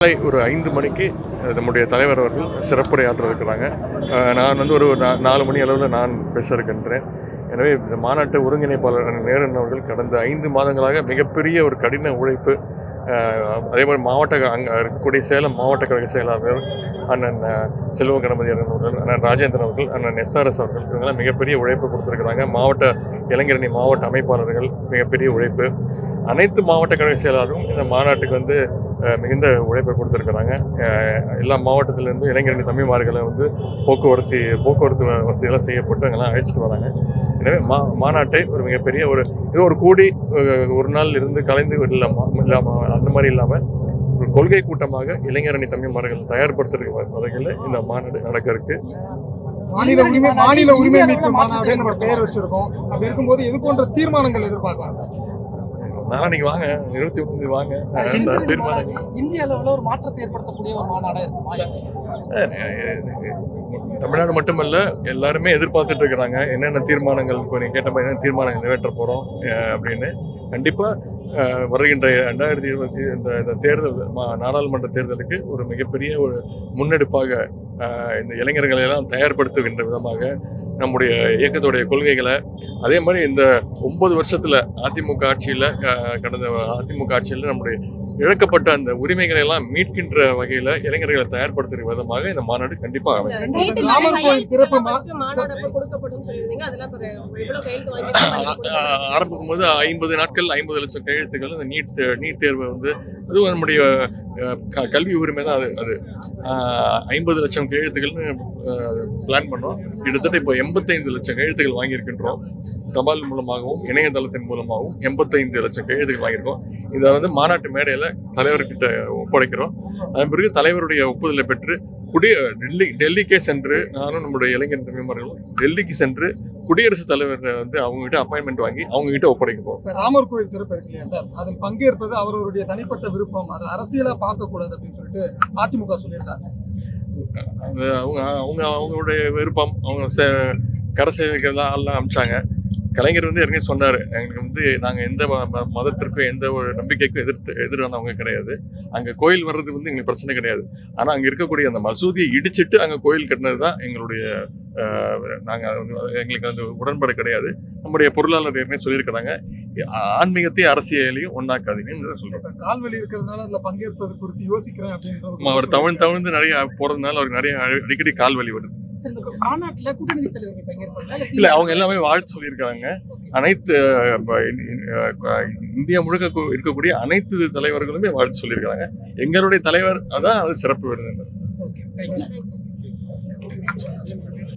காலை ஒரு 5 மணிக்கு நம்முடைய தலைவர் அவர்கள் சிறப்புரையாற்ற இருக்கிறாங்க. நான் வந்து ஒரு 4 மணி அளவில் நான் பேச இருக்கின்றேன். எனவே இந்த மாநாட்டு ஒருங்கிணைப்பாளர் நேரன் அவர்கள் கடந்த 5 மாதங்களாக மிகப்பெரிய ஒரு கடின உழைப்பு, அதே மாதிரி அங்கே இருக்கக்கூடிய சேலம் மாவட்ட கழக செயலாளர் அண்ணன் செல்வ கணபதி அவர்கள், அண்ணன் ராஜேந்திரன் அவர்கள், அண்ணன் எஸ்ஆர்எஸ் அவர்கள், இவங்கெல்லாம் மிகப்பெரிய உழைப்பு கொடுத்துருக்குறாங்க. மாவட்ட இளைஞரணி மாவட்ட அமைப்பாளர்கள் மிகப்பெரிய உழைப்பு. அனைத்து மாவட்ட கழக செயலாளரும் இந்த மாநாட்டுக்கு வந்து மிகுந்த உழைப்பை கொடுத்துருக்குறாங்க. எல்லா மாவட்டத்திலேருந்து இளைஞரணி தம்பிமார்களை வந்து போக்குவரத்து வசதியெல்லாம் செய்யப்பட்டு அங்கெல்லாம் அழைச்சிட்டு வராங்க. எனவே மாநாட்டை ஒரு மிகப்பெரிய ஒரு கூடி ஒரு நாள் இருந்து கலைந்து இல்லாமல் அந்த மாதிரி இல்லாமல் ஒரு கொள்கை கூட்டமாக இளைஞரணி தம்பிமார்கள் தயார்படுத்துகிற வகையில் இந்த மாநாடு நடக்க இருக்கு. மாநில உரிமை மீட்பு மாநாடு நம்ம பெயர் வச்சிருக்கோம். அப்படி இருக்கும்போது எது போன்ற தீர்மானங்கள் எதிர்பார்க்கலாம்? நாளைக்கு வாங்க, 21 வாங்க. தீர்மானங்கள் இந்திய அளவில் ஒரு மாற்றத்தை ஏற்படுத்தக்கூடிய ஒரு மாநாடு தமிழ்நாடு மட்டுமல்ல, எல்லாருமே எதிர்பார்த்துட்டு இருக்கிறாங்க என்னென்ன தீர்மானங்கள். இப்போ நீங்கள் கேட்ட மாதிரி என்ன தீர்மானங்கள் நிறைவேற்ற போகிறோம் அப்படின்னு. கண்டிப்பாக வருகின்ற 2020 இந்த தேர்தல், நாடாளுமன்ற தேர்தலுக்கு ஒரு மிகப்பெரிய ஒரு முன்னெடுப்பாக இந்த இளைஞர்களை எல்லாம் தயார்படுத்துகின்ற விதமாக நம்முடைய இயக்கத்துடைய கொள்கைகளை, அதே மாதிரி இந்த 9 வருஷத்துல அதிமுக ஆட்சியில் நம்முடைய இழக்கப்பட்ட அந்த உரிமைகளை எல்லாம் மீட்கின்ற வகையில இளைஞர்களை தயார்படுத்துகிற விதமாக இந்த மாநாடு கண்டிப்பாக ஆரம்பிக்கும் போது 50 நாட்கள் 50 லட்சம் கையெழுத்துக்கள். இந்த நீட் தேர்வு வந்து அதுவும் நம்முடைய கல்வி உரிமை தான். அது 50 லட்சம் கையெழுத்துக்கள்னு பிளான் பண்ணோம். கிட்டத்தட்ட இப்போ 85 லட்சம் கையெழுத்துக்கள் வாங்கியிருக்கின்றோம். தபால் மூலமாகவும் இணையதளத்தின் மூலமாகவும் 85 லட்சம் கையெழுத்துக்கள் வாங்கியிருக்கோம். இதை வந்து மாநாட்டு மேடையில் தலைவர்கிட்ட ஒப்படைக்கிறோம். அதன் பிறகு தலைவருடைய ஒப்புதலை பெற்று டெல்லிக்கே சென்று, நானும் நம்முடைய இளைஞர் தம்பிமார்களும் டெல்லிக்கு சென்று குடியரசுத் தலைவர் வந்து அவங்ககிட்ட அப்பாயின்மெண்ட் வாங்கி அவங்ககிட்ட ஒப்படைக்கிறோம். ராமர் கோயில் திறப்பு இருக்கு இல்லையா சார், அதில் பங்கேற்பது அவர்களுடைய தனிப்பட்ட விருப்பம், அதை அரசியலா பார்க்கக்கூடாது அப்படின்னு சொல்லிட்டு அதிமுக சொல்லியிருக்காங்க. அவங்களுடைய விருப்பம். அவங்க கரை சேவைகள்லாம் எல்லாம் அமிச்சாங்க. கலைஞர் வந்து ஏற்கனவே சொன்னார், எங்களுக்கு வந்து நாங்கள் எந்த மதத்திற்கும் எந்த ஒரு நம்பிக்கைக்கும் எதிரானவங்க கிடையாது. அங்கே கோயில் வர்றது வந்து எங்களுக்கு பிரச்சனை கிடையாது. ஆனால் அங்கே இருக்கக்கூடிய அந்த மசூதியை இடிச்சிட்டு அங்கே கோயில் கட்டினது தான் எங்களுடைய எங்களுக்கு அந்த உடன்பாடு கிடையாது. நம்முடைய பொருளாளர் ஏற்கனவே சொல்லியிருக்கிறாங்க, ஆன்மீகத்தையும் அரசியலையும் ஒன்னாக்காதீங்கன்னு சொல்றாங்க. கால்வலி இருக்கிறதுனால அதில் பங்கேற்பது குறித்து யோசிக்கிறேன் அப்படின்னு அவர் தவிழ்ந்து நிறைய போறதுனால அவருக்கு நிறைய அடிக்கடி கால்வலி வருது. இல்ல, அவங்க எல்லாமே வாழ்த்து சொல்லியிருக்காங்க. அனைத்து இந்தியா முழுக்க இருக்கக்கூடிய அனைத்து தலைவர்களுமே வாழ்த்து சொல்லியிருக்காங்க. எங்களுடைய தலைவர் அதான் அது சிறப்பு விருது.